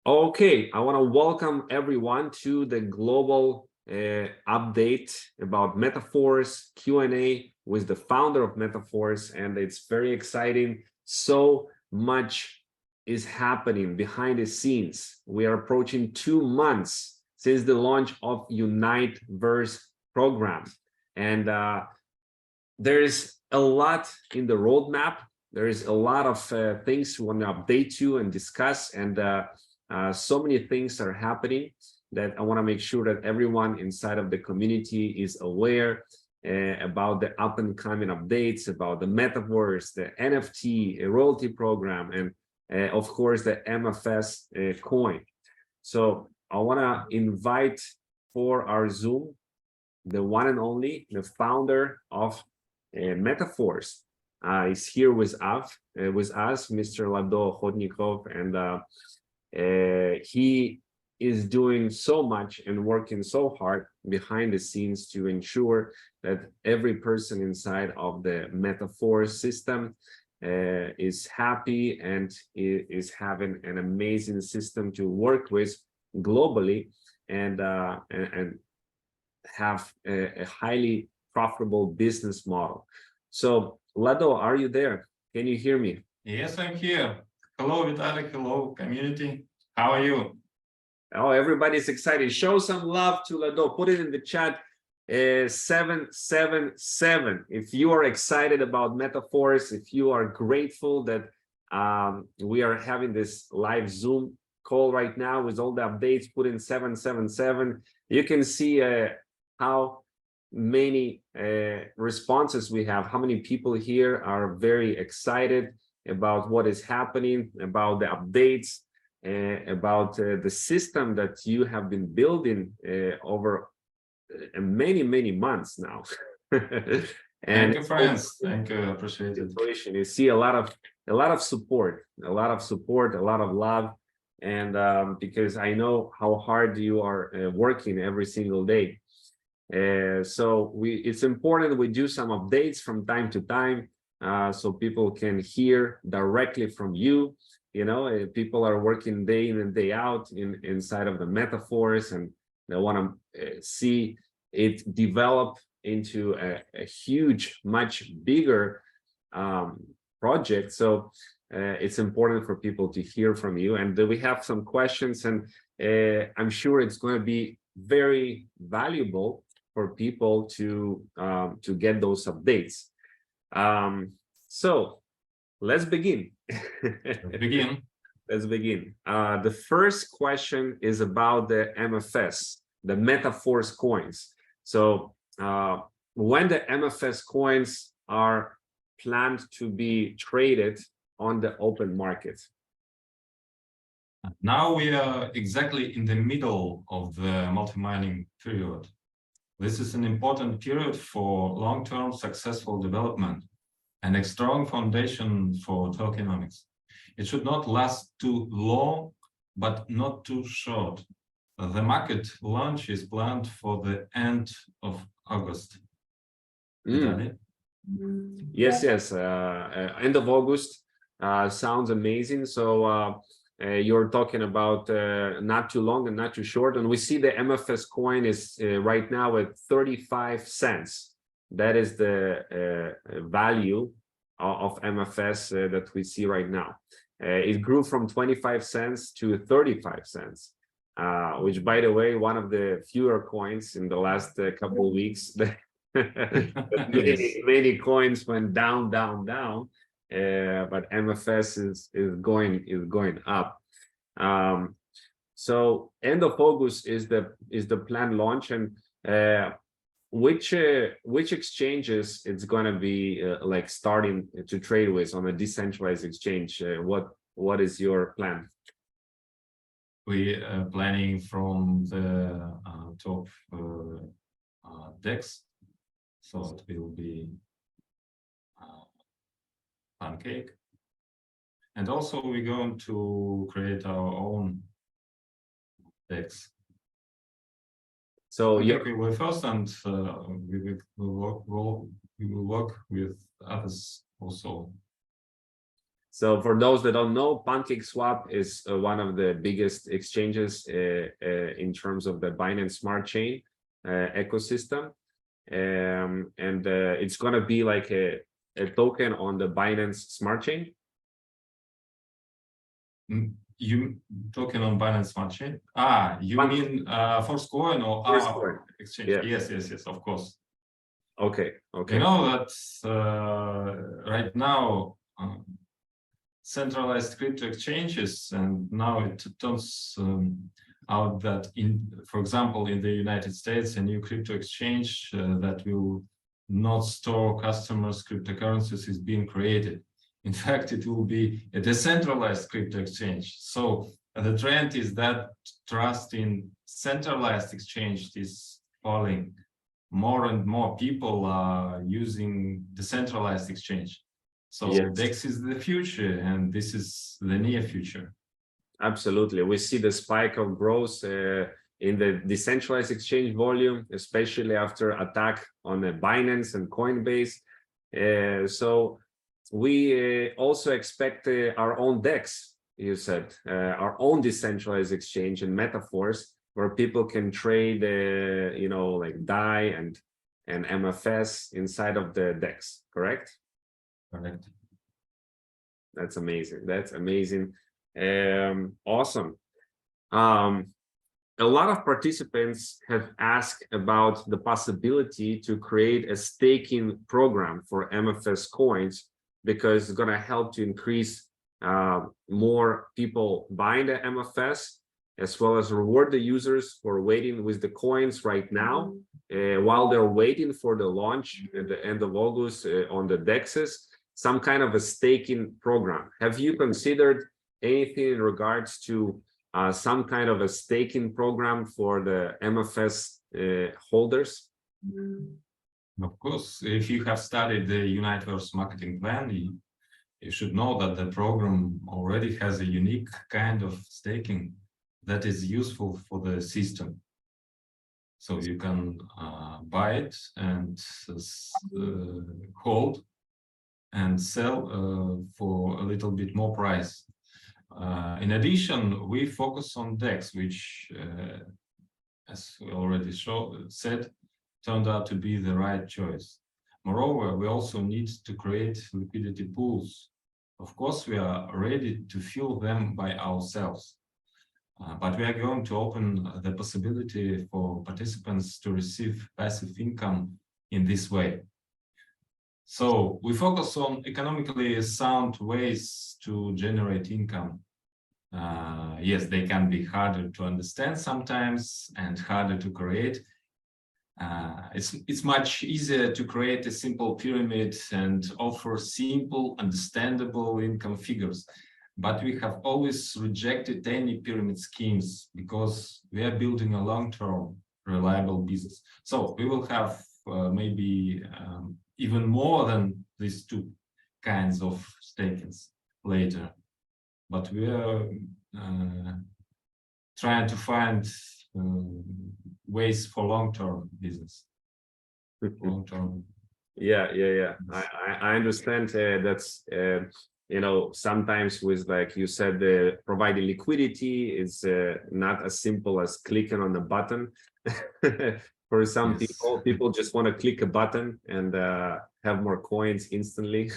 Okay, I want to welcome everyone to the global update about Metaverse Q&A with the founder of Metaverse, and it's very exciting. So much is happening behind the scenes. We are approaching 2 months since the launch of Uniteverse program, and there's a lot in the roadmap. There is a lot of things we want to update you and discuss, and so many things are happening that I want to make sure that everyone inside of the community is aware about the up and coming updates, about the Metaverse, the NFT, a royalty program, and of course the MFS coin. So I want to invite for our Zoom the one and only, the founder of Metaverse. Is here with us, Mr. Lado Okhotnikov, and he is doing so much and working so hard behind the scenes to ensure that every person inside of the Metaverse system is happy and is having an amazing system to work with globally, and have a highly profitable business model. So Lado, are you there? Can you hear me? Yes, I'm here. Hello, Vitaly. Hello, community. How are you? Oh, everybody's excited. Show some love to Lado. Put it in the chat. 777. If you are excited about Metaverse, if you are grateful that we are having this live Zoom call right now with all the updates, put in 777. You can see how many responses we have, how many people here are very excited about what is happening, about the updates, about the system that you have been building over many months now. And thank you, friends. Thank you, appreciate it. You see a lot of support, a lot of love, and because I know how hard you are working every single day. So it's important we do some updates from time to time, so people can hear directly from you. You know, people are working day in and day out inside of the Metaverse, and they want to see it develop into a huge, much bigger project. So it's important for people to hear from you. And we have some questions, and I'm sure it's going to be very valuable for people to get those updates. So let's begin. Let's begin. The first question is about the MFS, the Metaverse coins. So when the MFS coins are planned to be traded on the open market? Now we are exactly in the middle of the multi-mining period. This is an important period for long-term successful development and a strong foundation for tokenomics. It should not last too long, but not too short. The market launch is planned for the end of August. Yes. End of August sounds amazing. So you're talking about not too long and not too short. And we see the MFS coin is right now at 35 cents. That is the value of MFS that we see right now. It grew from 25 cents to 35 cents, which, by the way, one of the fewer coins in the last couple of weeks. Many coins went down, but MFS is going up. So end of August is the planned launch, and which exchanges it's going to be like starting to trade with on a decentralized exchange? What is your plan? We are planning from the top DEX, so it will be Pancake, and also we're going to create our own DEX. So we will first, and we will work with others also. So for those that don't know, PancakeSwap is one of the biggest exchanges in terms of the Binance Smart Chain ecosystem. And it's going to be like a token on the Binance Smart Chain. You talking on Binance Smart Chain? You mean Force-Coin or Force-Coin. Exchange? Yeah. Yes, of course. Okay. You know that right now centralized crypto exchanges, and now it turns out that for example, in the United States, a new crypto exchange that will not store customers' cryptocurrencies is being created. In fact, it will be a decentralized crypto exchange. So the trend is that trust in centralized exchange is falling. More and more people are using decentralized exchange. So yes. DEX is the future, and this is the near future. Absolutely. We see the spike of growth in the decentralized exchange volume, especially after attack on Binance and Coinbase. So we also expect our own DEX, you said, our own decentralized exchange in Metaverse, where people can trade, you know, like DAI and MFS inside of the DEX, correct? Correct. That's amazing. That's amazing. Awesome. A lot of participants have asked about the possibility to create a staking program for MFS coins, because it's going to help to increase more people buying the MFS, as well as reward the users for waiting with the coins right now, while they're waiting for the launch at the end of August on the DEXs, some kind of a staking program. Have you considered anything in regards to some kind of a staking program for the MFS holders? Of course, if you have studied the Universe marketing plan, you should know that the program already has a unique kind of staking that is useful for the system. So you can buy it and hold and sell for a little bit more price. In addition, we focus on DEX, which, as we already said, turned out to be the right choice. Moreover, we also need to create liquidity pools. Of course, we are ready to fill them by ourselves, but we are going to open the possibility for participants to receive passive income in this way. So we focus on economically sound ways to generate income. Yes, they can be harder to understand sometimes and harder to create. It's much easier to create a simple pyramid and offer simple, understandable income figures. But we have always rejected any pyramid schemes because we are building a long-term, reliable business. So we will have maybe even more than these two kinds of stakings later. But we are trying to find ways for long-term business. Long-term. Yeah. I understand that's you know, sometimes with, like you said, providing liquidity is not as simple as clicking on a button. For some people just want to click a button and have more coins instantly.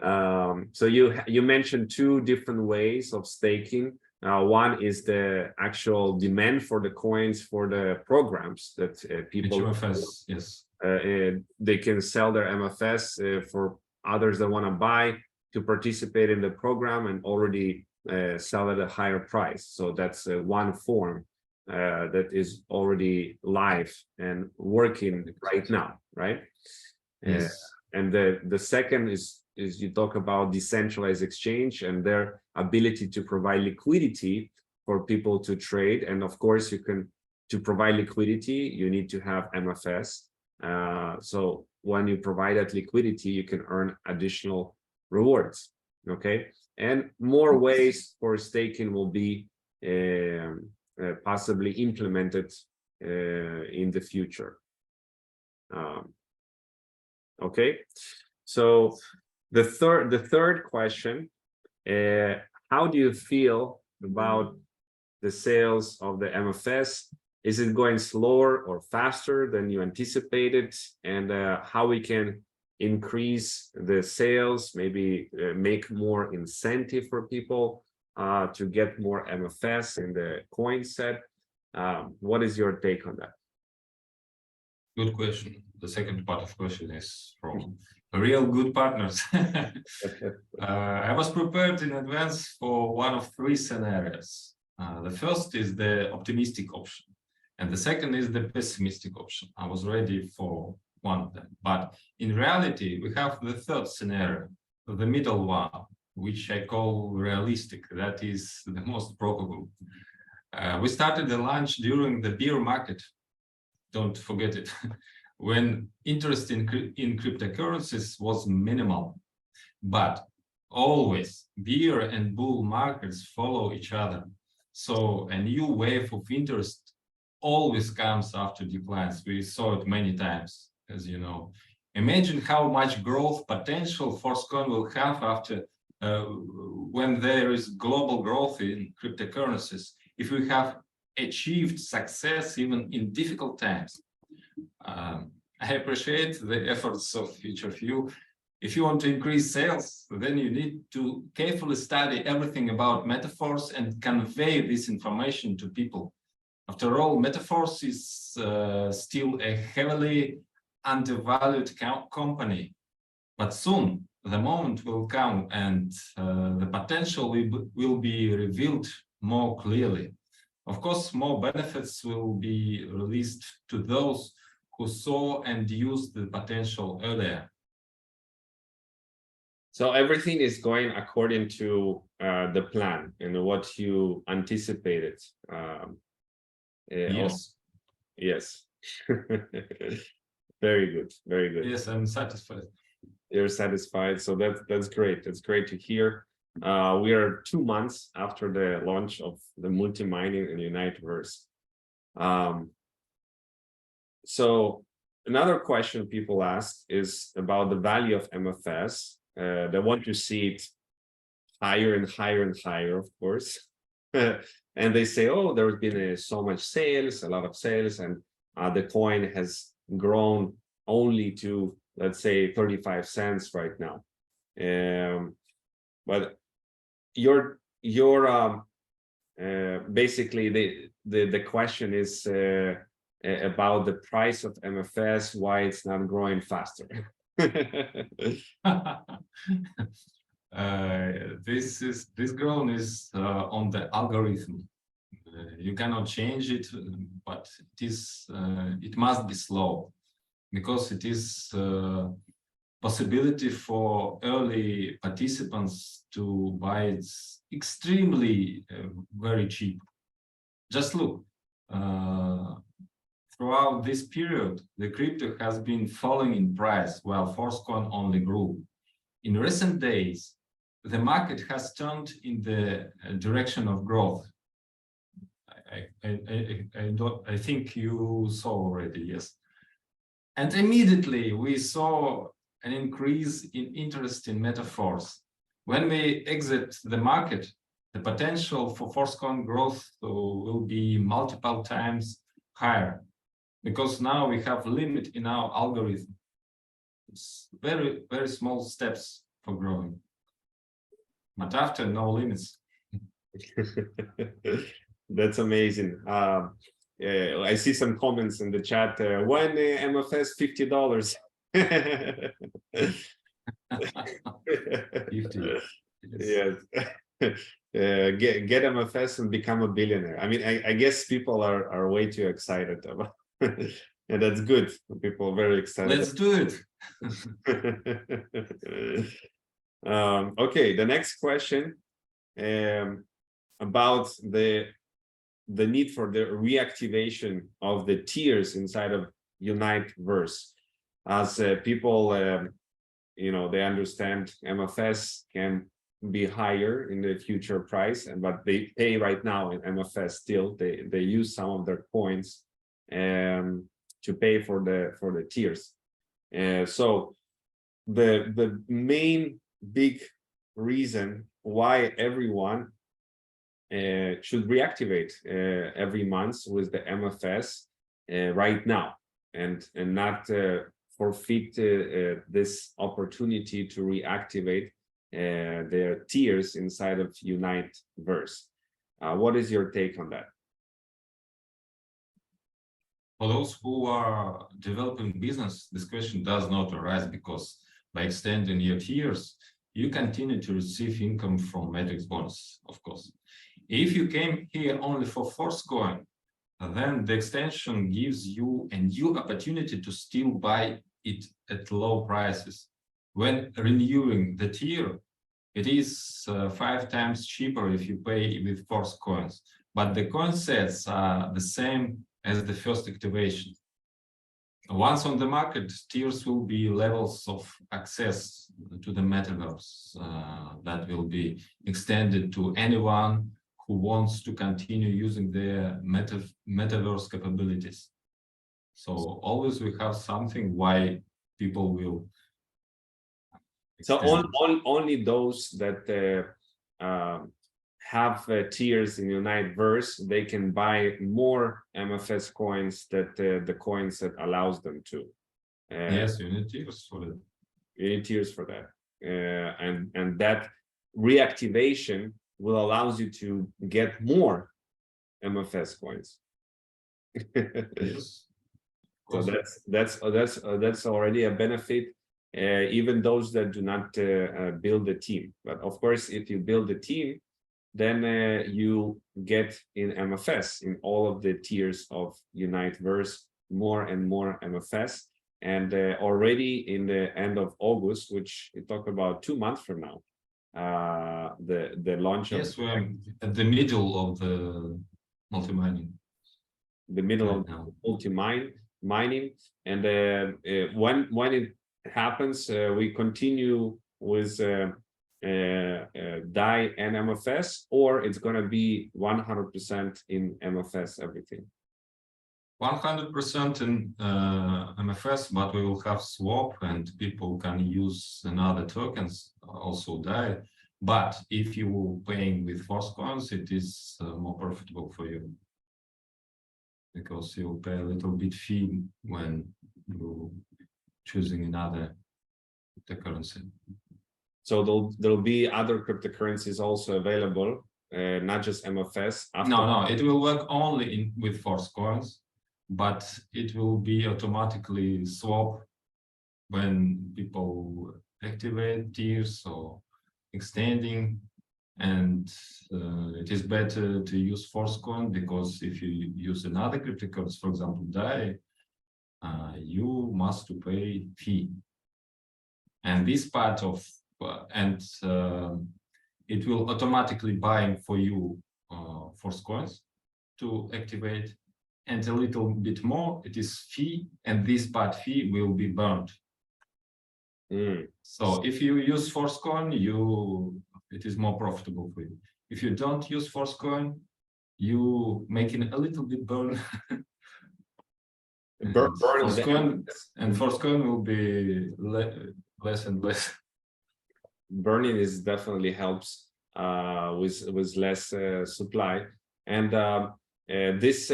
So you mentioned two different ways of staking. One is the actual demand for the coins for the programs that people MFS, yes. They can sell their MFS for others that want to buy to participate in the program and already sell at a higher price. So that's one form that is already live and working right now, right? Yes. And the second is you talk about decentralized exchange and their ability to provide liquidity for people to trade. And of course, to provide liquidity, you need to have MFS. So when you provide that liquidity, you can earn additional rewards. Okay, and more ways for staking will be possibly implemented in the future. Okay, so The third question, how do you feel about the sales of the MFS? Is it going slower or faster than you anticipated? And how we can increase the sales, maybe make more incentive for people to get more MFS in the coin set? What is your take on that? Good question. The second part of the question is from real good partners. I was prepared in advance for one of three scenarios. The first is the optimistic option, and the second is the pessimistic option. I was ready for one of them. But in reality, we have the third scenario, the middle one, which I call realistic. That is the most probable. We started the launch during the bear market. Don't forget it. When interest in cryptocurrencies was minimal. But always bear and bull markets follow each other. So a new wave of interest always comes after declines. We saw it many times, as you know. Imagine how much growth potential Force-Coin will have after when there is global growth in cryptocurrencies, if we have achieved success even in difficult times. I appreciate the efforts of each of you. If you want to increase sales, then you need to carefully study everything about Metaverse and convey this information to people. After all, Metaverse is still a heavily undervalued company, but soon the moment will come and the potential will be revealed more clearly. Of course, more benefits will be released to those who saw and used the potential earlier. So everything is going according to the plan and what you anticipated. Yes. Yes. Very good. Very good. Yes, I'm satisfied. You're satisfied. So that's great. That's great to hear. We are 2 months after the launch of the multi-mining and Uniteverse. So another question people ask is about the value of MFS. They want to see it higher and higher and higher, of course. And they say, oh, there's been so much sales, a lot of sales, and the coin has grown only to, let's say, 35 cents right now. But your basically the question is about the price of MFS, why it's not growing faster. This growth is on the algorithm. You cannot change it, but it must be slow, because it is possibility for early participants to buy it extremely very cheap. Just look, throughout this period, the crypto has been falling in price while Force-Coin only grew. In recent days, the market has turned in the direction of growth. I think you saw already, yes. And immediately we saw an increase in interest in Metaverse. When we exit the market, the potential for Force-Coin growth will be multiple times higher, because now we have a limit in our algorithm. It's very, very small steps for growing, but after, no limits. That's amazing. I see some comments in the chat. When MFS $50? 50. Yes. Get MFS and become a billionaire. I mean, I guess people are way too excited about and that's good. People are very excited. Let's do it. Okay, the next question about the need for the reactivation of the tiers inside of Uniteverse. As people, they understand MFS can be higher in the future price, but they pay right now in MFS still. They use some of their coins to pay for the tiers. So the main big reason why everyone should reactivate every month with the MFS right now, and not forfeit this opportunity to reactivate their tiers inside of Uniteverse. What is your take on that? For those who are developing business, this question does not arise because by extending your tiers, you continue to receive income from matrix bonus, of course. If you came here only for Force coin, then the extension gives you a new opportunity to still buy it at low prices. When renewing the tier, it is 5 times cheaper if you pay with Force coins, but the coin sets are the same as the first activation. Once on the market, tiers will be levels of access to the metaverse that will be extended to anyone who wants to continue using their metaverse capabilities. So always we have something why people will. So only those that have tiers in Uniteverse, they can buy more MFS coins that the coins that allows them to. Yes, you need tiers for that. You need tiers for that, and that reactivation will allows you to get more MFS coins. Yes. So that's already a benefit. Even those that do not build a team, but of course, if you build a team, then you get in MFS in all of the tiers of Uniteverse more and more MFS. And already in the end of August, which we talk about 2 months from now, the launch of. Yes, we're at the middle of the multi-mining. The middle of multi-mining, and when it happens, we continue with DAI and MFS, or it's going to be 100% in MFS everything. 100% in MFS, but we will have swap and people can use another tokens, also DAI. But if you paying with Force coins, it is more profitable for you, because you'll pay a little bit fee when you choosing another cryptocurrency. So there'll be other cryptocurrencies also available, not just MFS. No, it will work only with Force coins, but it will be automatically swap when people activate tiers or extending. And it is better to use Force coin, because if you use another cryptocurrency, for example, DAI, you must to pay fee. And this part of it will automatically buy for you Force coins to activate, and a little bit more it is fee, and this part fee will be burned. So if you use Force coin, it is more profitable for you. If you don't use Force coin, you making a little bit burn. Force coin will be less and less. Burning is definitely helps with less supply, and this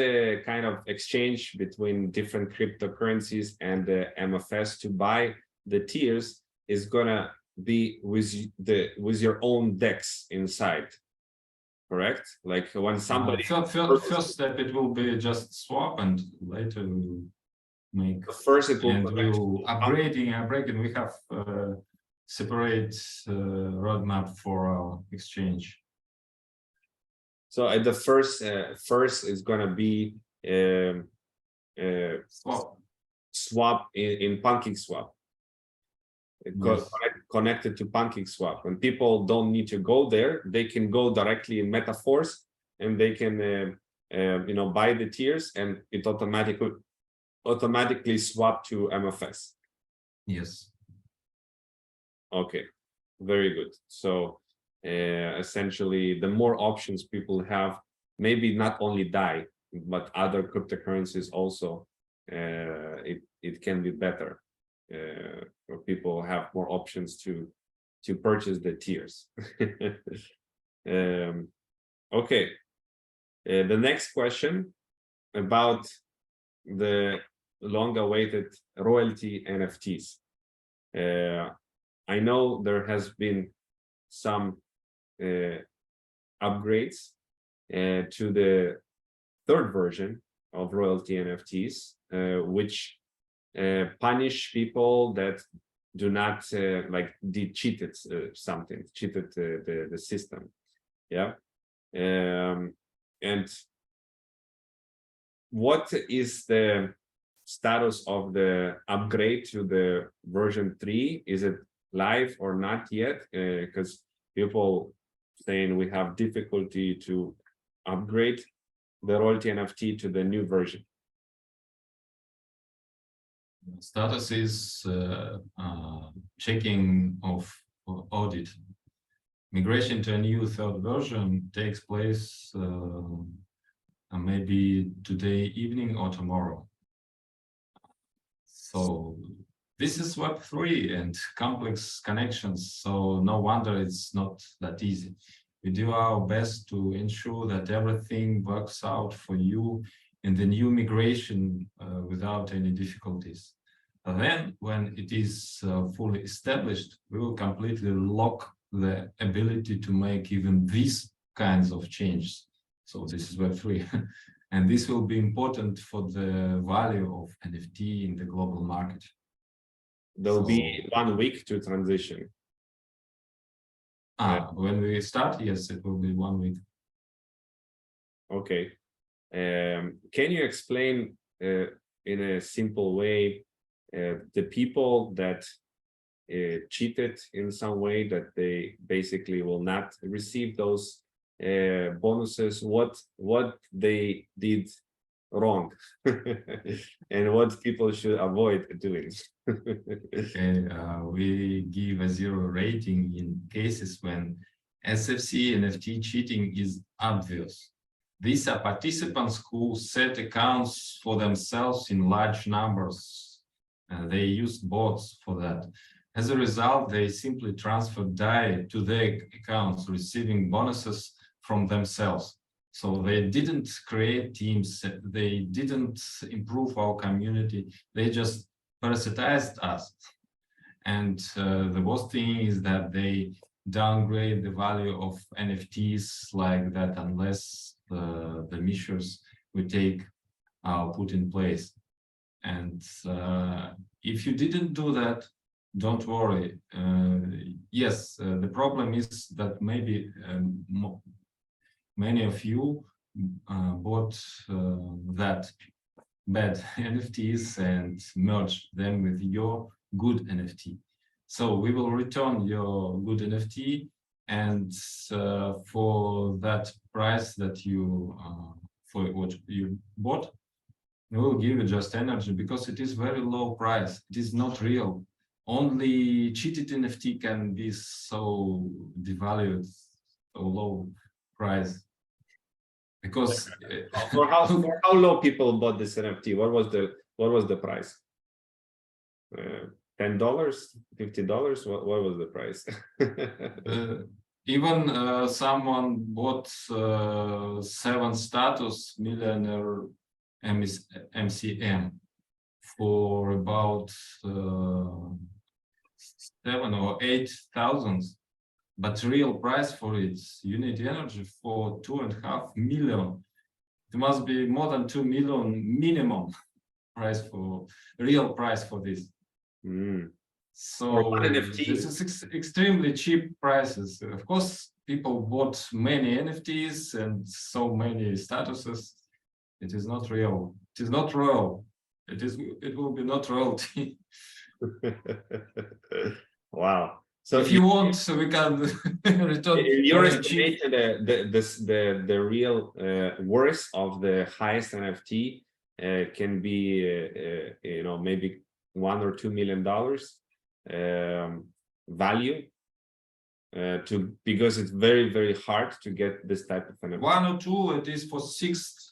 kind of exchange between different cryptocurrencies and the MFS to buy the tiers is gonna be with your own DEX inside, correct? Like when somebody first step, it will be just swap, and later we will make first it will, and we will upgrading. We have separate roadmap for our exchange. So at the first is gonna be swap in PancakeSwap. Yes. Connected to PancakeSwap. When people don't need to go there, they can go directly in MetaForce, and they can buy the tiers, and it automatically swap to MFS. Yes. Okay, very good. So essentially, the more options people have, maybe not only DAI, but other cryptocurrencies also, it can be better. where people have more options to purchase the tiers. Okay, the next question about the long-awaited royalty NFTs. I know there has been some upgrades to the third version of royalty NFTs, which punish people that do not cheated the system. Yeah. And what is the status of the upgrade to the version 3? Is it live or not yet? Because people saying we have difficulty to upgrade the royalty NFT to the new version. Status is checking of audit. Migration to a new third version takes place maybe today evening or tomorrow. So this is Web3 and complex connections, so no wonder it's not that easy. We do our best to ensure that everything works out for you in the new migration without any difficulties. And then, when it is fully established, we will completely lock the ability to make even these kinds of changes. So this is Web3. And this will be important for the value of NFT in the global market. There'll be 1 week to transition. When we start, yes, it will be 1 week. Okay. Can you explain in a simple way the people that cheated in some way, that they basically will not receive those bonuses, what they did wrong and what people should avoid doing? Okay, we give a 0 rating in cases when SFC NFT cheating is obvious. These are participants who set accounts for themselves in large numbers. They used bots for that. As a result, they simply transferred DAI to their accounts, receiving bonuses from themselves. So they didn't create teams, they didn't improve our community, they just parasitized us. And the worst thing is that they downgrade the value of NFTs like that unless the measures we take are put in place. And if you didn't do that, don't worry. Yes, the problem is that maybe many of you bought that bad NFTs and merged them with your good NFT. So we will return your good NFT, and for that price that you for what you bought, we will give you just energy, because it is very low price. It is not real. Only cheated NFT can be so devalued, so low price. Because for how low people bought this NFT? What was the price? $10, $50? What was the price? Even someone bought 7 status millionaire MCM for about 7 or 8,000, but real price for it, unit energy, for 2.5 million. It must be more than 2 million minimum price for real price for this. So this is extremely cheap prices. Of course, people bought many NFTs and so many statuses. It is not real. It is not royal. It will be not royalty. Wow. So if you want, so we can return. Your estimation, the real worth of the highest NFT can be maybe $1 or $2 million value, because it's very, very hard to get this type of NFT. 1 or 2, it is for 6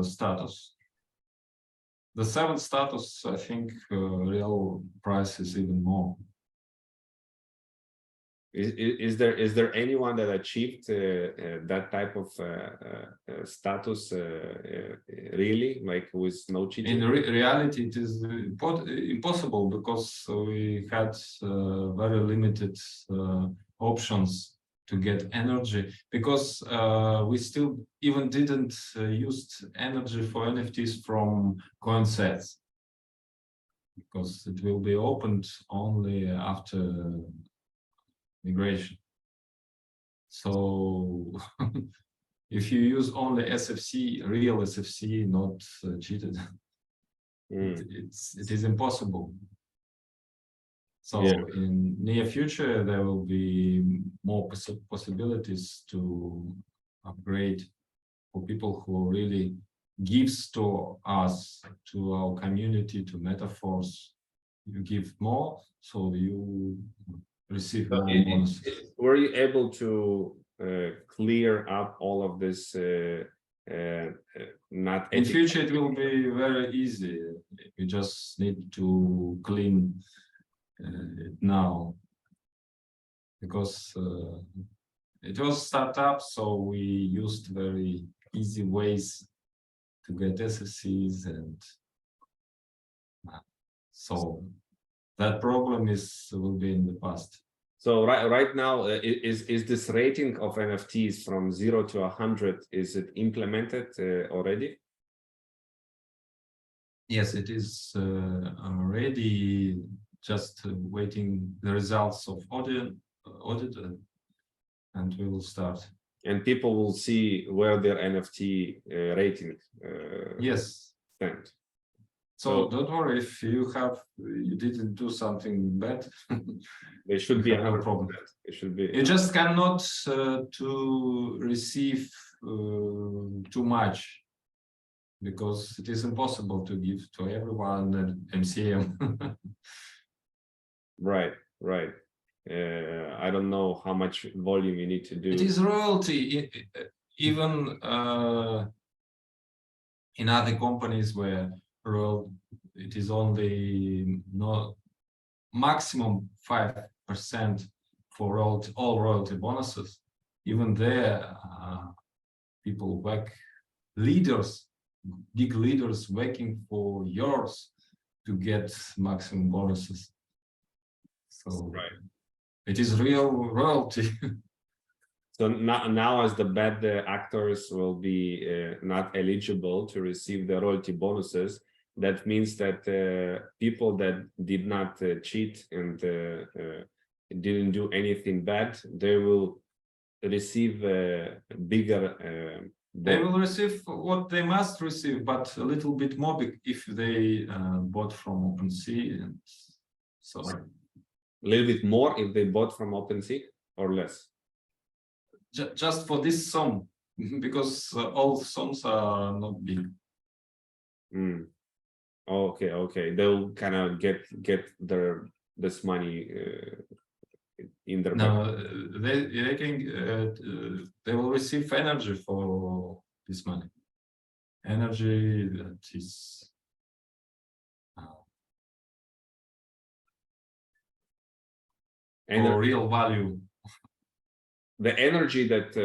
status. The seventh status, I think, real price is even more. Is there anyone that achieved that type of status really, like with no cheating? In reality, it is impossible because we had very limited options to get energy, because we still even didn't use energy for NFTs from coin sets, because it will be opened only after migration. So if you use only SFC, real SFC, not cheated, it is impossible. So in near future, there will be more possibilities to upgrade for people who really gives to us, to our community, to Metaverse. You give more, so you receive more bonuses. Were you able to clear up all of this? Not in future, it will be very easy. We just need to clean it now, because it was startup, so we used very easy ways to get SSCs, and so that problem will be in the past. So right now, is this rating of NFTs from 0 to 100, is it implemented already? Yes, it is already, just waiting the results of audit, and we will start. And people will see where their NFT rating yes. stand. So don't worry if you didn't do something bad. There should be no problem. It should be. You just cannot to receive too much, because it is impossible to give to everyone an MCM. Right. I don't know how much volume you need to do. It is royalty, even in other companies where it is only maximum 5% for all royalty bonuses. Even there, people big leaders working for yours to get maximum bonuses. So it is real royalty. So now as the bad actors will be not eligible to receive the royalty bonuses, that means that people that did not cheat and didn't do anything bad, they will receive bigger they will receive what they must receive, but a little bit more if they bought from OpenSea, and so a little bit more if they bought from OpenSea, or less. Just for this sum, because all sums are not big. Okay. They'll kind of get this money in their no, they can they will receive energy for this money. Energy that is for real value. The energy that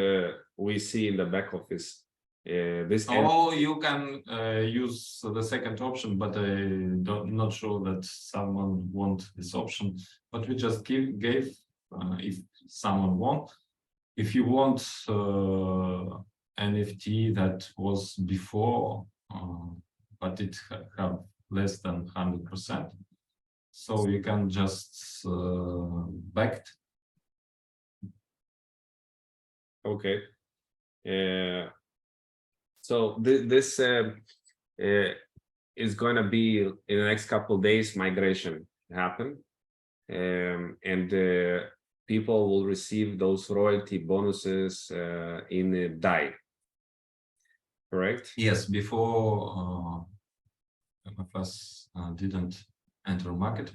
we see in the back office. You can use the second option, but I'm not sure that someone wants this option. But we just gave if someone wants. If you want NFT that was before, but it have less than 100%, so you can just back it. Okay. So this is going to be in the next couple of days. Migration happen, and people will receive those royalty bonuses in DAI. Correct? Yes. Before MFS didn't enter market,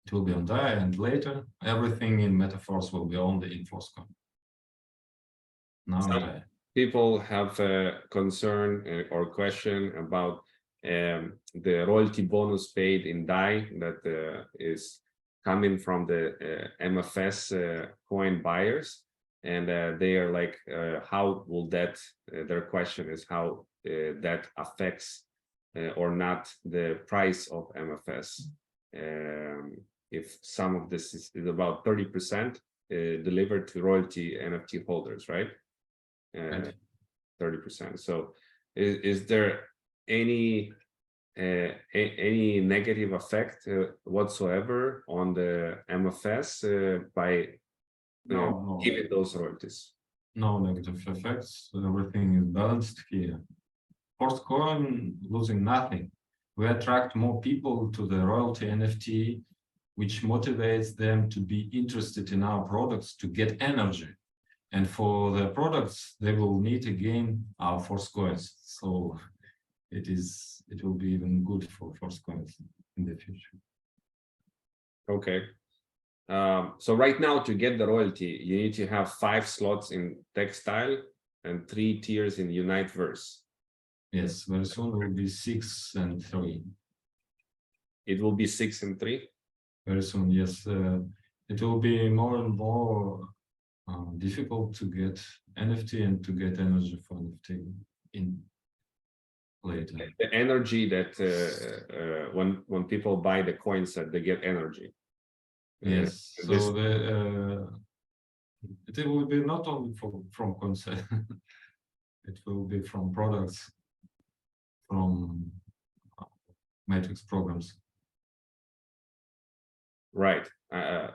it will be on DAI, and later everything in Metaverse will be only in Force-Coin. Now DAI. People have a concern or question about the royalty bonus paid in DAI that is coming from the MFS coin buyers, and they are like, how will that? Their question is how that affects or not the price of MFS. If some of this is about 30% delivered to royalty NFT holders, right? 30%. So is there any negative effect whatsoever on the MFS by giving those royalties? No negative effects. Everything is balanced here. Force coin losing nothing. We attract more people to the royalty NFT, which motivates them to be interested in our products to get energy. And for the products, they will need again our force coins. So it will be even good for force coins in the future. Okay. So right now, to get the royalty, you need to have 5 slots in textile and 3 tiers in Uniteverse. Yes, very soon it will be 6 and 3. It will be 6 and 3? Very soon, yes. It will be more and more difficult to get NFT and to get energy for NFT in later. The energy that when people buy the coin set, they get energy. Yes, so it will be not only from concept, it will be from products, from matrix programs. Right.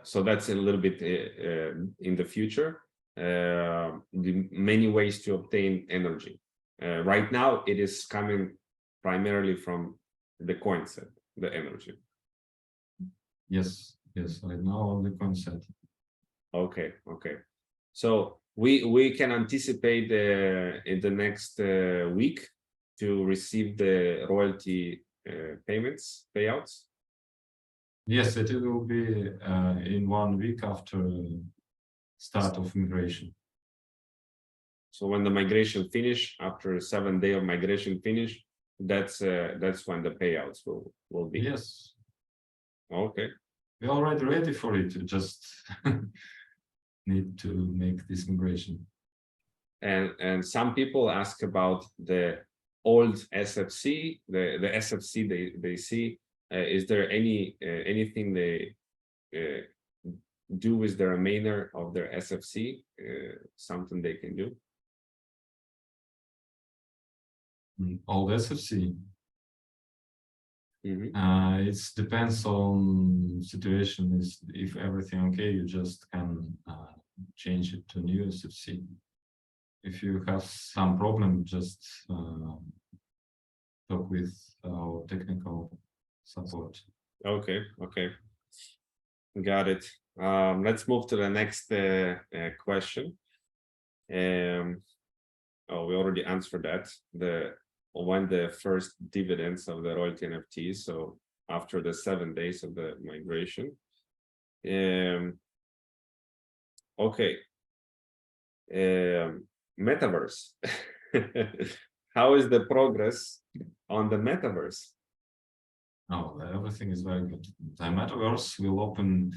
So that's a little bit in the future. The many ways to obtain energy. Right now, it is coming primarily from the coin set, the energy. Yes, right now on the coin set. Okay. So we can anticipate in the next week to receive the royalty payouts. Yes, it will be in 1 week after start of migration. So when the migration finish, after 7 days of migration finish, that's when the payouts will be. Yes. Okay. We're already ready for it. We just need to make this migration. And some people ask about the old SFC, the SFC they see. Is there anything they do with the remainder of their SFC? Something they can do? Old SFC. Mm-hmm. It depends on situation. If everything okay, you just can change it to new SFC. If you have some problem, just talk with our technical support. Okay. Got it. Let's move to the next question. Oh, we already answered that. When the first dividends of the royalty NFTs, so after the 7 days of the migration. Okay. Metaverse. How is the progress on the Metaverse? Oh, everything is very good. The Metaverse will open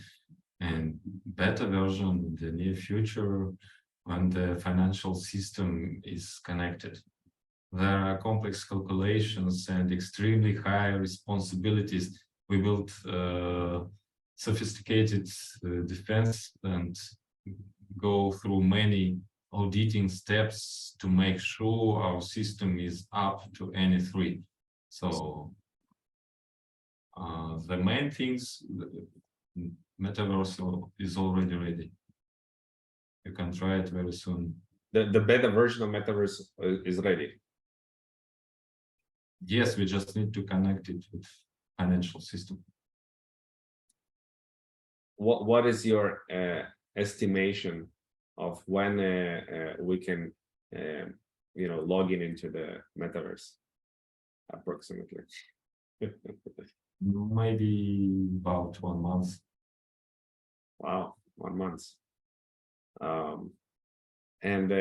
a beta version in the near future when the financial system is connected. There are complex calculations and extremely high responsibilities. We built sophisticated defense and go through many auditing steps to make sure our system is up to any 3. So the main things, Metaverse is already ready. You can try it very soon. The beta version of Metaverse is ready. Yes, we just need to connect it with financial system. What is your estimation of when we can log into the Metaverse approximately? Maybe about 1 month. Wow, 1 month. And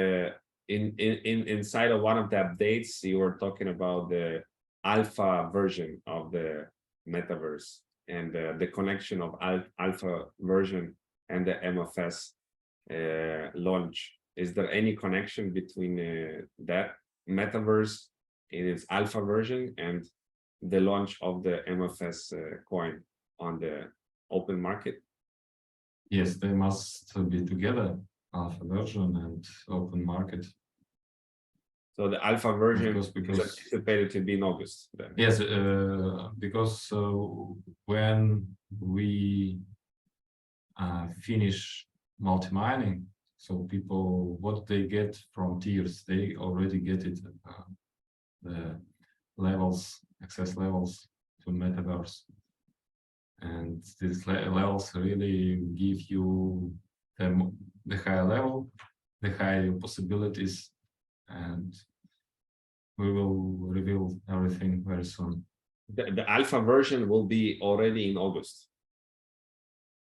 inside of one of the updates, you were talking about the alpha version of the metaverse and the connection of alpha version and the MFS launch. Is there any connection between that metaverse in its alpha version and the launch of the MFS coin on the open market? Yes, they must be together, alpha version and open market. So the alpha version because is anticipated to be in August. Then. Yes, because when we finish multi-mining, so people, what they get from tiers, they already get it, the levels, access levels to Metaverse. And these levels really give you the higher level, the higher possibilities, and we will reveal everything very soon. The alpha version will be already in August.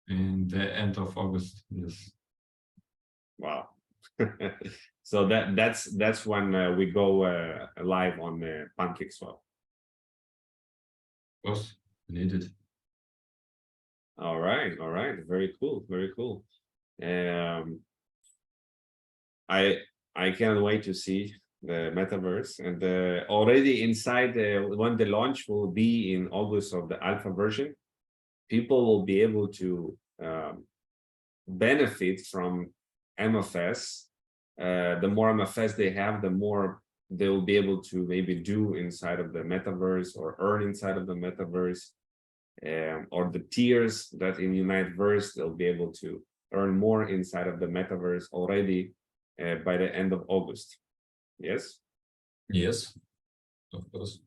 In the end of August, yes. Wow. So that's when we go live on PancakeSwap. Of course, needed. All right, very cool, very cool. I can't wait to see the metaverse, and already inside when the launch will be in August of the alpha version, people will be able to benefit from MFS. The more MFS they have, the more they will be able to maybe do inside of the metaverse or earn inside of the metaverse, or the tiers that in Uniteverse they'll be able to earn more inside of the metaverse already by the end of August. Yes? Yes, of course.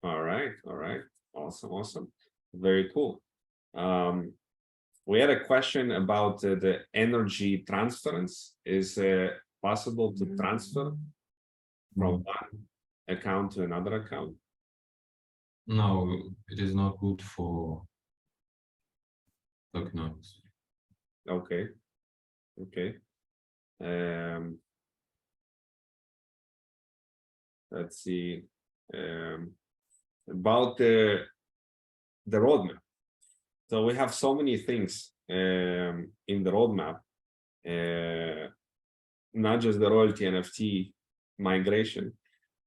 All right. Awesome. Very cool. We had a question about the energy transference. Is possible to transfer from one account to another account? No, it is not good for tokenomics. Okay. Let's see. About the roadmap. So we have so many things in the roadmap, not just the royalty NFT migration.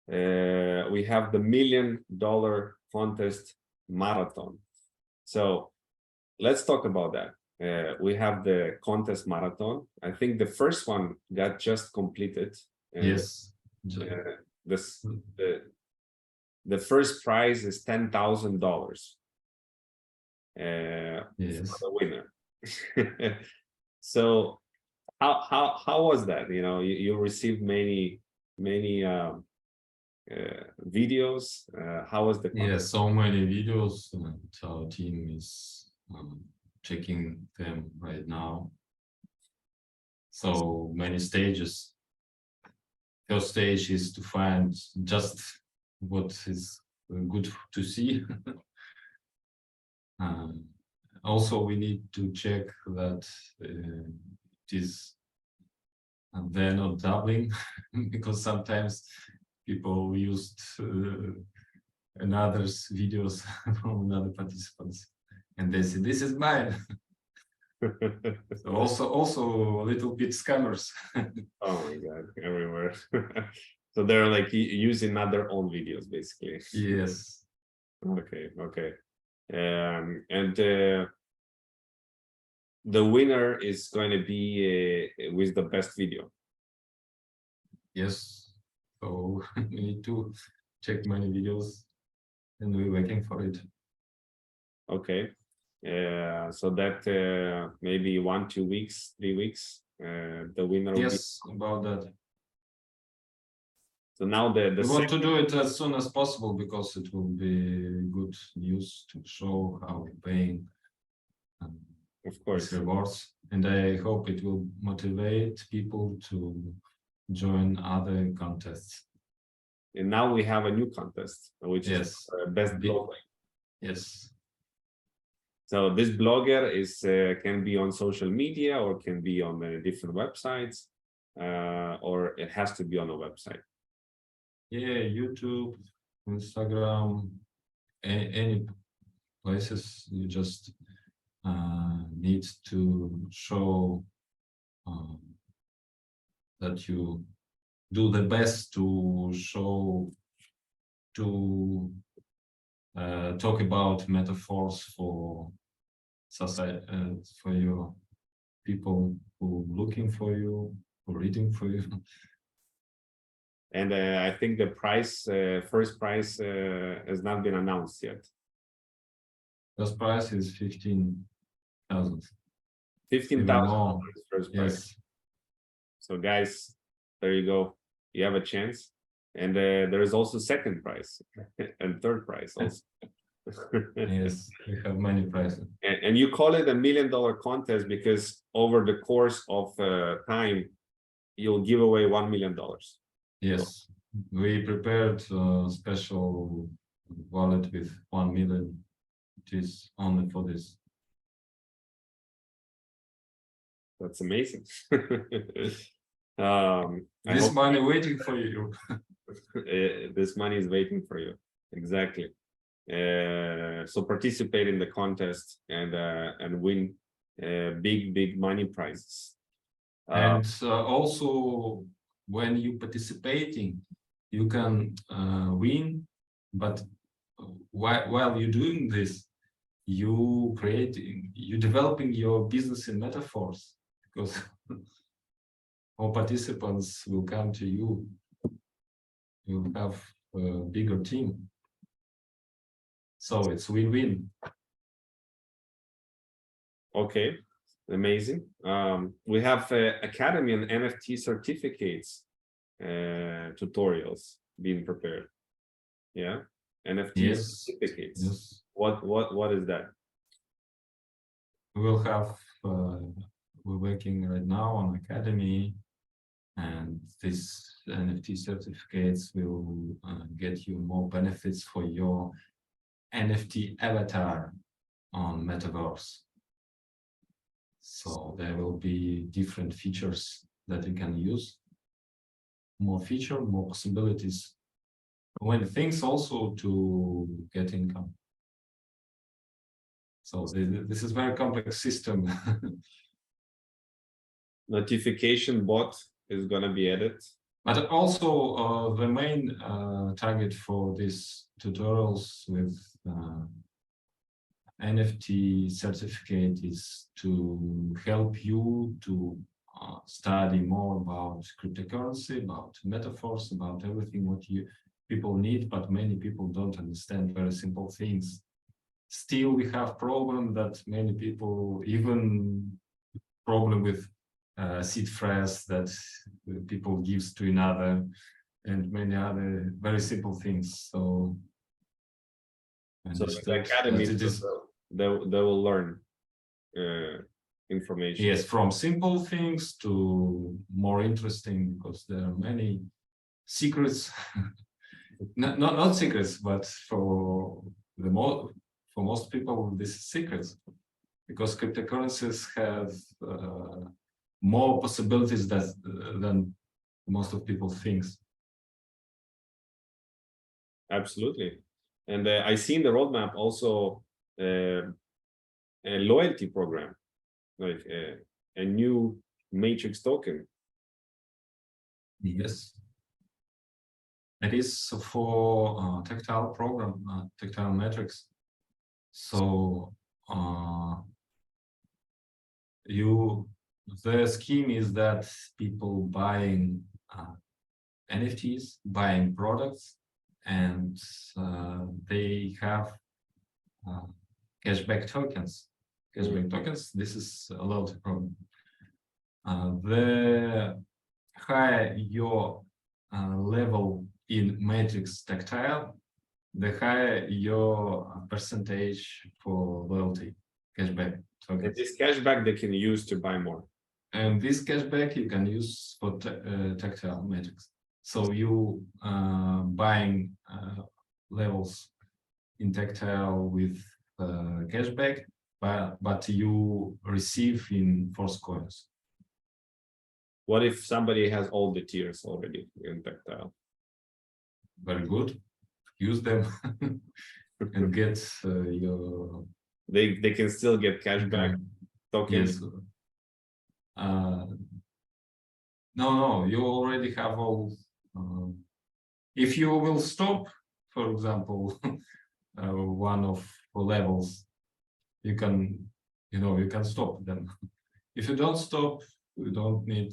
We have the $1 million contest marathon. So let's talk about that. We have the contest marathon. I think the first one got just completed. Yes. The first prize is $10,000. Yes. For the winner. So how was that? You know, you received many videos. How was the content? Yes, so many videos, and our team is checking them right now. So many stages. First stage is to find just what is good to see. Also, we need to check that they're not doubling, because sometimes people used another's videos from another participants, and they say, "This is mine." So also a little bit scammers. Oh my God, everywhere. So they're like using not their own videos, basically. Yes. Okay. And the winner is going to be with the best video. Yes. So we need to check many videos, and we're waiting for it. Okay. So that maybe 1, 2 weeks, 3 weeks, the winner. Yes, about that. So now we want to do it as soon as possible, because it will be good news to show how we're paying. Of course, rewards, and I hope it will motivate people to join other contests. And now we have a new contest, which is best blogger. Yes. So this blogger is can be on social media, or can be on different websites, or it has to be on a website. Yeah, YouTube, Instagram, any places. You just need to show that you do the best to show, to talk about metaphors for society, for your people who looking for you, who reading for you. And I think the price, first price, has not been announced yet. First price is 15,000. 15,000 first price. Yes. So guys, there you go. You have a chance. And there is also second prize and third prize also. Yes, we have many prizes. And you call it $1 million contest because over the course of time, you'll give away $1 million. Yes, we prepared a special wallet with 1 million, which is only for this. That's amazing. This money waiting for you. This money is waiting for you. Exactly. So participate in the contest and win big money prizes. And also, when you participating, you can win. But while you're doing this, you developing your business in metaphors, because more participants will come to you. You'll have a bigger team. So it's win-win. Okay, amazing. We have Academy and NFT certificates tutorials being prepared. Yeah, NFT certificates. Yes. What is that? We will have. We're working right now on Academy, and these NFT certificates will get you more benefits for your NFT avatar on Metaverse. So there will be different features that you can use. More feature, more possibilities. When things also to get income. So this is very complex system. Notification bot is going to be added. But also the main target for these tutorials with NFT certificate is to help you to study more about cryptocurrency, about metaphors, about everything what people need, but many people don't understand very simple things. Still, we have problem that many people, even problem with seed phrase that people gives to another, and many other very simple things. So the academy, they will learn information. Yes, from simple things to more interesting, because there are many secrets. not secrets, but for most people, this is secrets, because cryptocurrencies have more possibilities than most of people think. Absolutely. And I see in the roadmap also a loyalty program, like a new matrix token. Yes. It is for tactile program, tactile metrics. So the scheme is that people buying NFTs, buying products, and they have cashback tokens. Cashback tokens, this is a loyalty program. The higher your level in matrix tactile, the higher your percentage for loyalty cashback tokens. And this cashback they can use to buy more. And this cashback you can use for tactile metrics. So you buying levels in tactile with cashback, but you receive in Force coins. What if somebody has all the tiers already in tactile? Very good. use them and get your. They can still get cash back tokens. Yes. No, you already have all. If you will stop, for example, one of the levels, you can stop them. If you don't stop, you don't need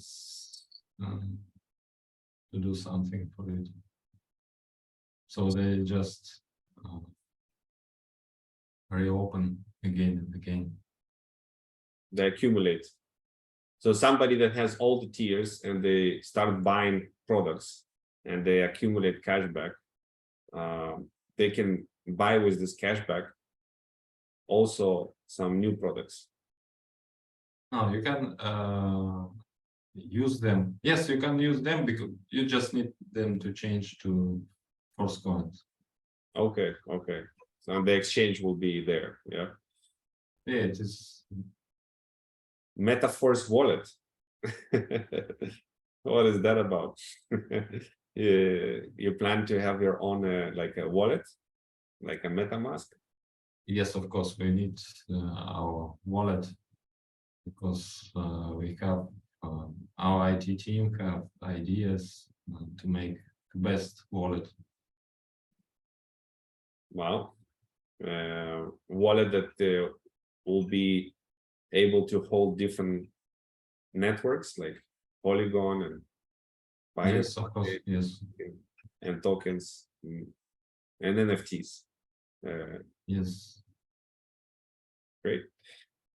to do something for it. So they just reopen again and again. They accumulate. So somebody that has all the tiers and they start buying products and they accumulate cash back, they can buy with this cash back also some new products. No, you can use them. Yes, you can use them because you just need them to change to Force coins. Okay. So the exchange will be there. Yeah. Yeah, it is. Metaverse wallet. What is that about? You plan to have your own like a wallet, like a MetaMask? Yes, of course, we need our wallet because we have our IT team have ideas to make the best wallet. Wow. Wallet that will be able to hold different networks like Polygon and Binance. Yes, of course, yes. And tokens and NFTs. Yes. Great.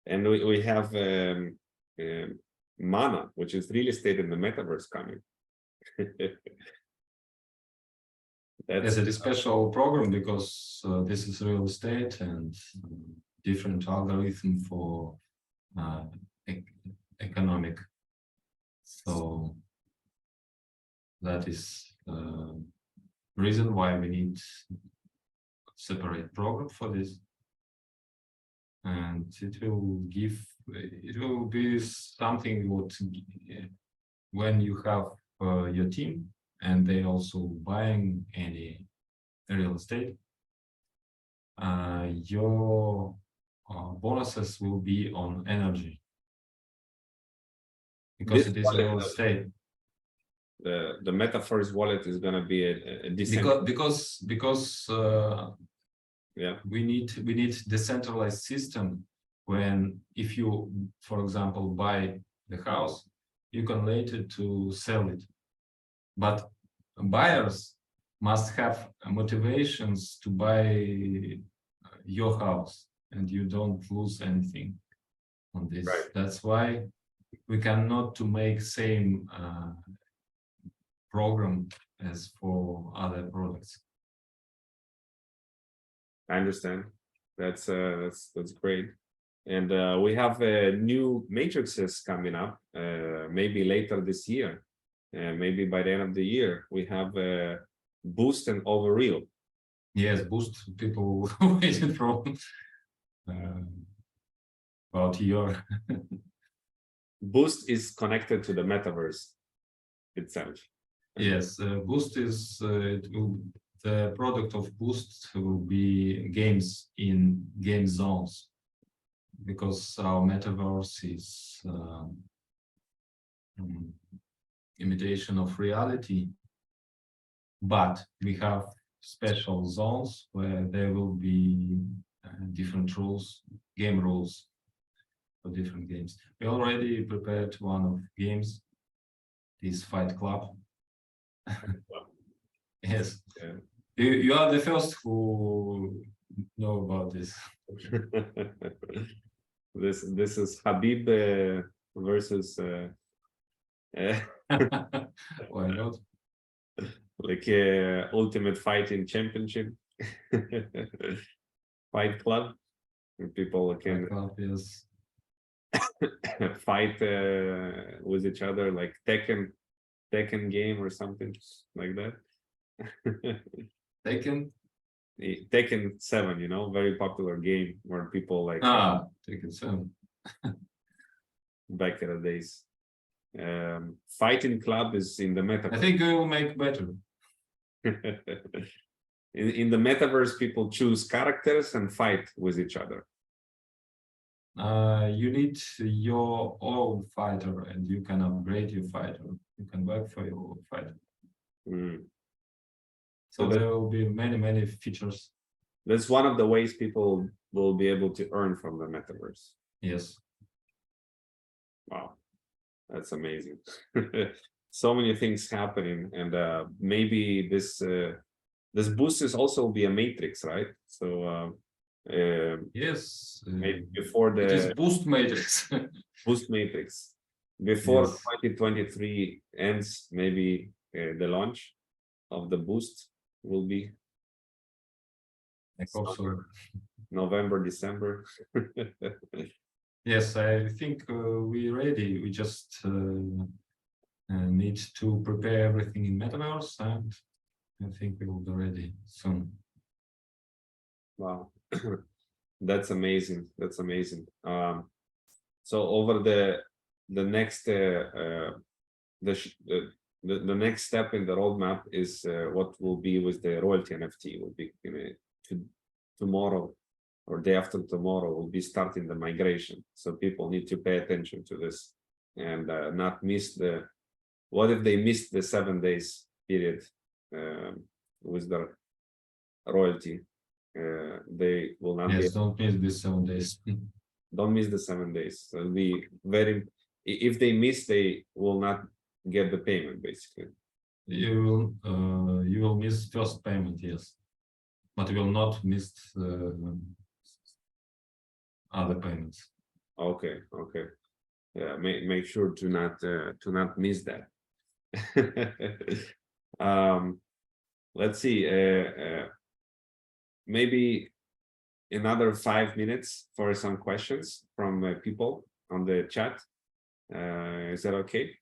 And we have Mana, which is real estate in the metaverse coming. Yes, it is a special program because this is real estate and different algorithm for economic. So that is reason why we need separate program for this. And it will be something what when you have your team and they also buying any real estate, your bonuses will be on energy because it is a real estate. The Metaverse wallet is going to be a decentralized because yeah, we need decentralized system. When if you, for example, buy the house, you can later to sell it, but buyers must have motivations to buy your house, and you don't lose anything on this. Right. That's why we cannot to make same program as for other products. I understand. That's great. And we have new matrices coming up, maybe later this year, maybe by the end of the year. We have Boost and Overreal. Yes, Boost people waiting for about your Boost is connected to the metaverse itself. Yes, Boost is the product of Boost will be games in game zones, because our metaverse is imitation of reality, but we have special zones where there will be different rules, game rules for different games. We already prepared one of games, this Fight Club. Yes, Yeah. You are the first who know about this. This is Habib versus Why not? like Ultimate Fighting Championship. Fight Club, where people can Fight Club, yes. fight with each other, like Tekken game or something like that. Tekken 7, you know, very popular game where people like Tekken 7 back in the days. Fighting Club is in the metaverse. I think we will make better. in the metaverse, people choose characters and fight with each other. You need your own fighter, and you can upgrade your fighter. You can work for your fighter. So there will be many features. That's one of the ways people will be able to earn from the metaverse. Yes. Wow, that's amazing. So many things happening, and maybe this boost is also be a matrix, right? So yes, maybe before the it is boost matrix. boost matrix before Yes. 2023 ends, maybe the launch of the boost will be I hope so. November, December. Yes, I think we're ready. We just need to prepare everything in Metaverse, and I think we will be ready soon. Wow, that's amazing. That's amazing. So over the next the next step in the roadmap is what will be with the royalty NFT. Will be tomorrow or day after tomorrow. Will be starting the migration. So people need to pay attention to this and not miss the. What if they missed the 7 days period with the royalty? They will not Yes, be. don't miss these 7 days. Don't miss the 7 days. It'll be very. If they miss, they will not get the payment. Basically, You will miss first payment, yes, but you will not miss other payments. Okay. Yeah, make sure to not miss that. Let's see. Maybe another 5 minutes for some questions from people on the chat. Is that okay?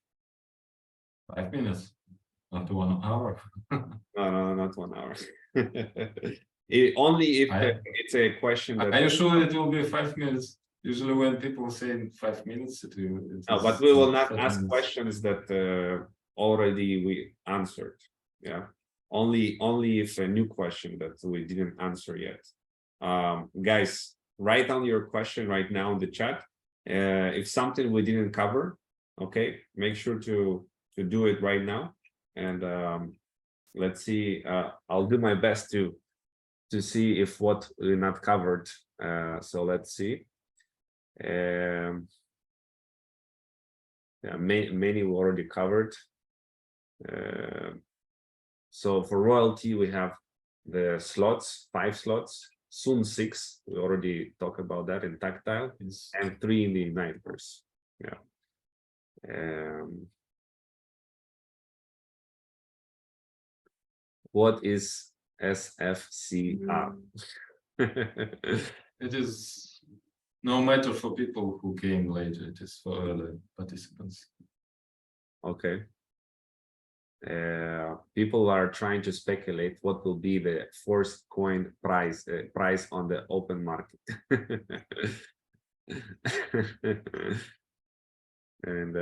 5 minutes, not 1 hour. No, not 1 hour. Only if it's a question that. Are you sure it will be 5 minutes? Usually when people say 5 minutes, it will. No, but we will not 5 ask minutes. questions that already we answered. Yeah, only if a new question that we didn't answer yet. Guys, write down your question right now in the chat. If something we didn't cover, okay, make sure to do it right now. And let's see. I'll do my best to see if what we not covered. So let's see. Yeah, many we already covered. So for royalty, we have the slots, 5 slots, soon 6. We already talked about that in tactile, and 3 in the Metaverse. Yeah. What is SFCR? It is no matter for people who came later. It is for early participants. Okay. People are trying to speculate what will be the first coin price on the open market. And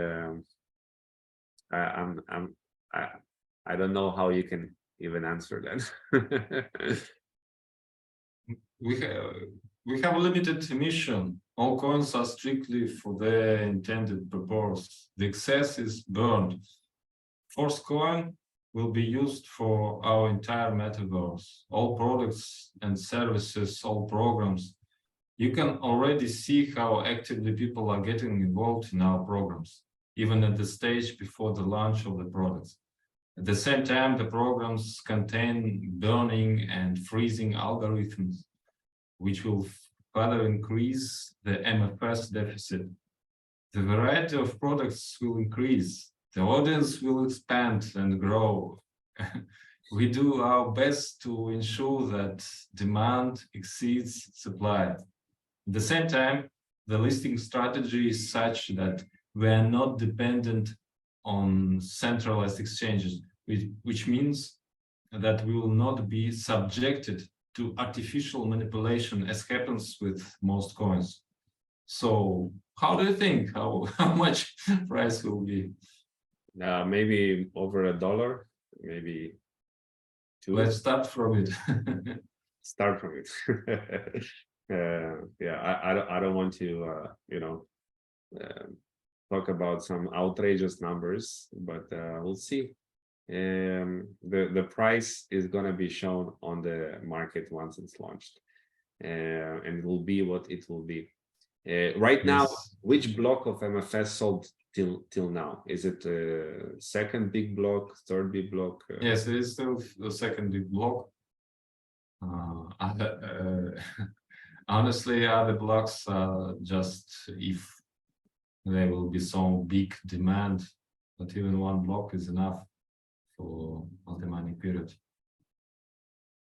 I don't know how you can even answer that. We have a limited emission. All coins are strictly for their intended purpose. The excess is burned. Force coin will be used for our entire metaverse, all products and services, all programs. You can already see how actively people are getting involved in our programs, even at the stage before the launch of the products. At the same time, the programs contain burning and freezing algorithms, which will further increase the MFS deficit. The variety of products will increase. The audience will expand and grow. We do our best to ensure that demand exceeds supply. At the same time, the listing strategy is such that we are not dependent on centralized exchanges, which means that we will not be subjected to artificial manipulation as happens with most coins. So how do you think how much price will be? Maybe over $1, maybe Let's start from it. Start from it. Yeah, I don't want to talk about some outrageous numbers, but we'll see. The price is going to be shown on the market once it's launched, and it will be what it will be. Right now, which block of MFS sold till now? Is it second big block, third big block? Yes, it is still the second big block. Honestly, other blocks just if there will be some big demand, but even one block is enough for multi-mining period.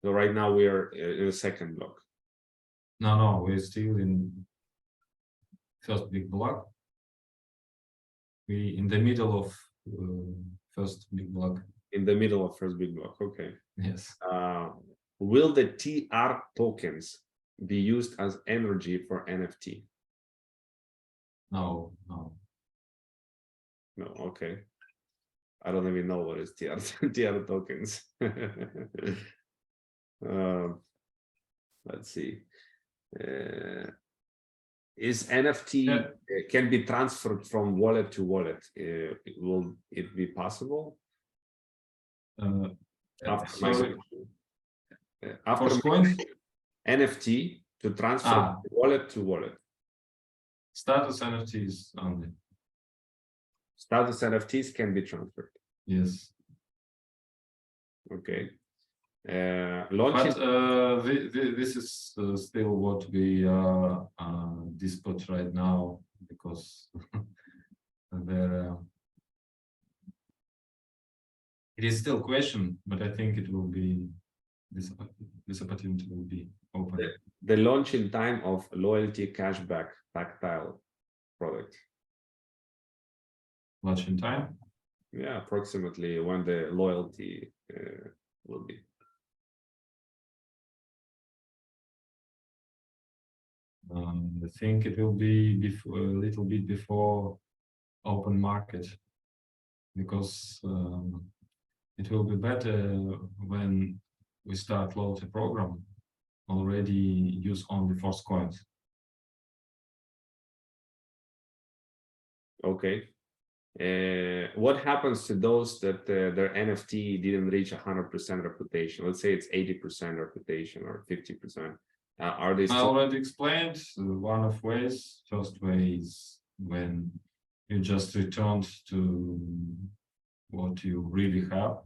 So right now we are in the second block. No, we're still in first big block. We in the middle of first big block. In the middle of first big block. Okay. Yes. Will the TR tokens be used as energy for NFT? No. Okay. I don't even know what is TR tokens. Let's see. Is NFT can be transferred from wallet to wallet? Will it be possible? After coins? NFT to transfer wallet to wallet. Status NFTs only. Status NFTs can be transferred. Yes. Okay. But this is still what we dispute right now, because there it is still question, but I think it will be this opportunity will be open. The launching time of loyalty cashback tactile product. Launching time? Yeah, approximately when the loyalty will be. I think it will be before, a little bit before open market, because it will be better when we start loyalty program already use only Force coins. Okay. What happens to those that their NFT didn't reach 100% reputation? Let's say it's 80% reputation or 50%. Are they still... I already explained one of ways. First way is when you just returned to what you really have,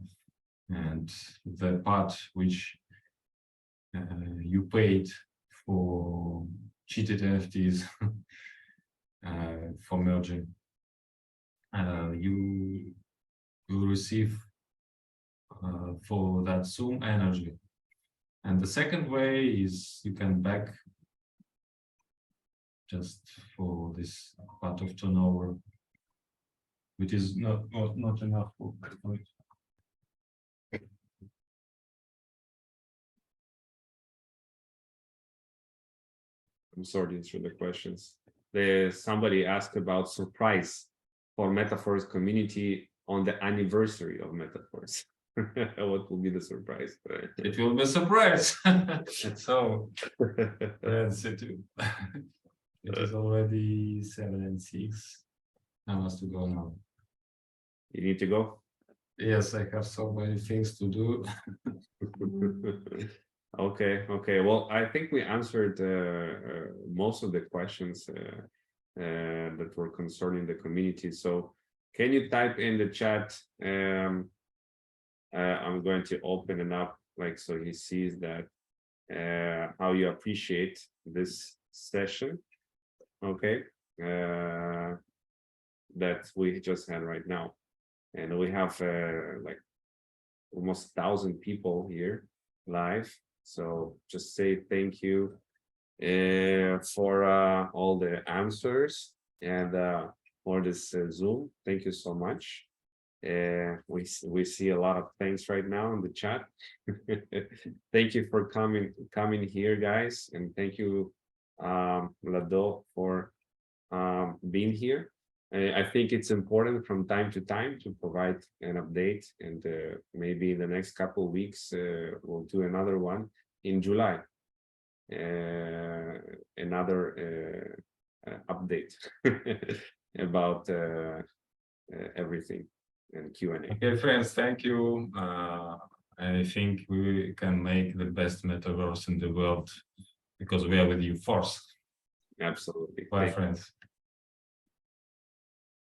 and the part which you paid for cheated NFTs for merging, you will receive for that sum energy. And the second way is you can back just for this part of turnover, which is not enough for it. I'm sorting through the questions. Somebody asked about surprise for Metaverse community on the anniversary of Metaverse. What will be the surprise? It will be a surprise. So yes, it is already 7:06. I must go now. You need to go? Yes, I have so many things to do. Okay. Well, I think we answered most of the questions that were concerning the community. So can you type in the chat? I'm going to open it up so he sees that how you appreciate this session. Okay. That we just had right now. And we have almost 1,000 people here live. So just say thank you for all the answers and for this Zoom. Thank you so much. We see a lot of thanks right now in the chat. Thank you for coming here, guys, and thank you, Lado, for being here. I think it's important from time to time to provide an update, and maybe in the next couple of weeks we'll do another one in July. Another update about everything and Q&A. Okay, friends, thank you. I think we can make the best metaverse in the world because we are with you, Force. Absolutely. Bye, friends.